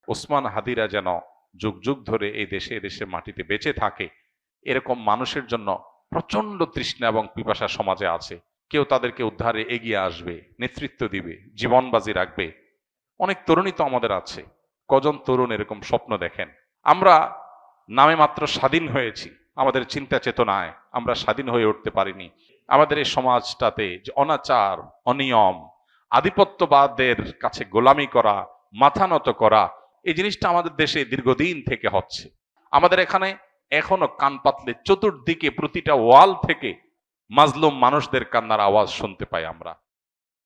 ওসমান হাদিরা যেন যুগ যুগ ধরে এই দেশে এদেশে মাটিতে বেঁচে থাকে, এরকম মানুষের জন্য প্রচন্ড তৃষ্ণা এবং পিপাসা সমাজে আছে। কেউ তাদেরকে উদ্ধারে এগিয়ে আসবে, নেতৃত্ব দিবে, জীবন বাজি রাখবে। অনেক তরুণী তো আমাদের আছে। কজন তরুণ এরকম স্বপ্ন দেখেন? আমরা নামে মাত্র স্বাধীন হয়েছি, আমাদের চিন্তা চেতনায় আমরা স্বাধীন হয়ে উঠতে পারিনি। আমাদের এই সমাজটাতে যে অনাচার, অনিয়ম, আধিপত্যবাদের কাছে গোলামি করা, মাথা নত করা, এই জিনিসটা আমাদের দেশে দীর্ঘদিন থেকে হচ্ছে। আমাদের এখানে এখনো কান পাতলে চতুর্দিকে প্রতিটা ওয়াল থেকে মাজলুম মানুষদের কান্নার আওয়াজ শুনতে পাই আমরা।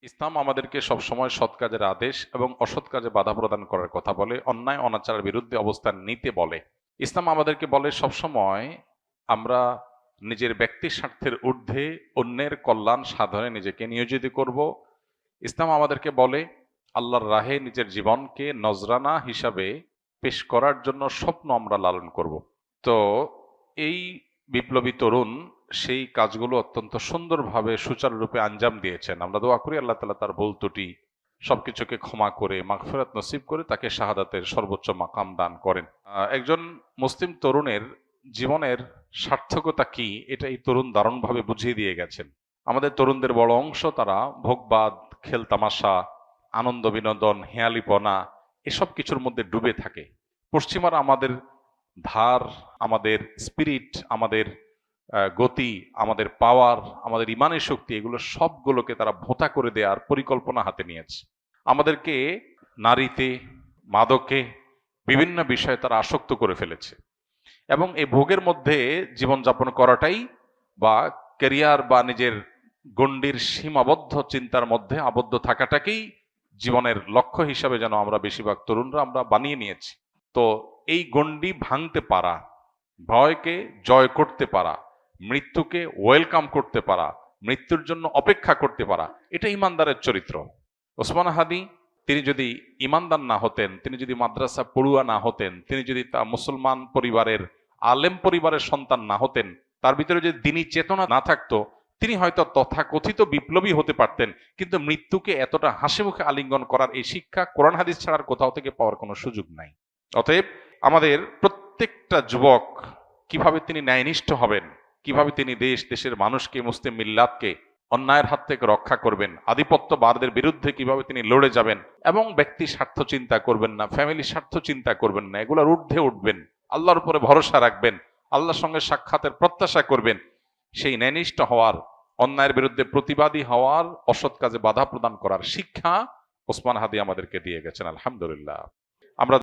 ইসলাম আমাদেরকে সবসময় সৎ কাজের আদেশ এবং অসৎ কাজে বাধা প্রদান করার কথা বলে, অন্যায় অনাচারের বিরুদ্ধে অবস্থান নিতে বলে। ইসলাম আমাদেরকে বলে সবসময় আমরা নিজের ব্যক্তি স্বার্থের ঊর্ধ্বে অন্যের কল্যাণ সাধনে নিজেকে নিয়োজিত করব। ইসলাম আমাদেরকে বলে আল্লাহর রাহে নিজের জীবনকে নজরানা হিসাবে পেশ করার জন্য স্বপ্ন আমরা লালন করব। তো এই বিপ্লবী তরুণ সেই কাজগুলো অত্যন্ত সুন্দরভাবে সুচারুরূপে আঞ্জাম দিয়েছেন। আমরা দোয়া করি আল্লাহ তাআলা তার ভুল ত্রুটি সবকিছুকে ক্ষমা করে মাগফিরাত নসিব করে তাকে শাহাদাতের সর্বোচ্চ মাকাম দান করেন। একজন মুসলিম তরুণের জীবনের সার্থকতা কি, এটা এই তরুণ দারুণভাবে বুঝিয়ে দিয়ে গেছেন। আমাদের তরুণদের বড় অংশ তারা ভোগবাদ, খেলতামাশা, আনন্দ বিনোদন, হেয়ালিপনা এসব কিছুর মধ্যে ডুবে থাকে। পশ্চিমারা আমাদের ধার, আমাদের স্পিরিট, আমাদের গতি, আমাদের পাওয়ার, আমাদের ইমানের শক্তি, এগুলো সবগুলোকে তারা ভোঁতা করে দেওয়ার পরিকল্পনা হাতে নিয়েছে। আমাদেরকে নারীতে, মাদকে, বিভিন্ন বিষয়ে তারা আসক্ত করে ফেলেছে এবং এই ভোগের মধ্যে জীবনযাপন করাটাই বা ক্যারিয়ার বা নিজের গণ্ডির সীমাবদ্ধ চিন্তার মধ্যে আবদ্ধ থাকাটাকেই জীবনের লক্ষ্য হিসাবে যেন আমরা বেশিরভাগ তরুণরা আমরা বানিয়ে নিয়েছি। তো এই গণ্ডি ভাঙতে পারা, ভয়কে জয় করতে পারা, মৃত্যুকে ওয়েলকাম করতে পারা, মৃত্যুর জন্য অপেক্ষা করতে পারা, এটা ইমানদারের চরিত্র। ওসমান হাদি তিনি যদি ইমানদার না হতেন, তিনি যদি মাদ্রাসা পড়ুয়া না হতেন, তিনি যদি তা মুসলমান পরিবারের আলেম পরিবারের সন্তান না হতেন, তার ভিতরে যদি দ্বীনি চেতনা না থাকতো, তিনি হয়তো তথাকথিত বিপ্লবী হতে পারতেন, কিন্তু মৃত্যুকে এতটা হাসি মুখে আলিঙ্গন করার এই শিক্ষা কোরআন হাদিস ছাড়ার কোথাও থেকে পাওয়ার কোনো সুযোগ নাই। অতএব আমাদের প্রত্যেকটা যুবক কিভাবে তিনি ন্যায়নিষ্ঠ হবেন, কিভাবে তিনি দেশের মানুষকে, মুসলিম মিল্লাতকে অন্যায়ের হাত থেকে রক্ষা করবেন, আধিপত্যবাদের বিরুদ্ধে কিভাবে তিনি লড়ে যাবেন এবং ব্যক্তি স্বার্থ চিন্তা করবেন না, ফ্যামিলি স্বার্থ চিন্তা করবেন না, এগুলোর ঊর্ধ্বে উঠবেন, আল্লাহর উপরে ভরসা রাখবেন, আল্লাহর সঙ্গে সাক্ষাতের প্রত্যাশা করবেন, সেই ন্যায়নিষ্ঠ হওয়ার, অন্যায়ের বিরুদ্ধে প্রতিবাদী হওয়ার, অসৎ কাজে বাধা প্রদান করার শিক্ষা ওসমান হাদি আমাদেরকে দিয়ে গেছেন। আলহামদুলিল্লাহ। আমরা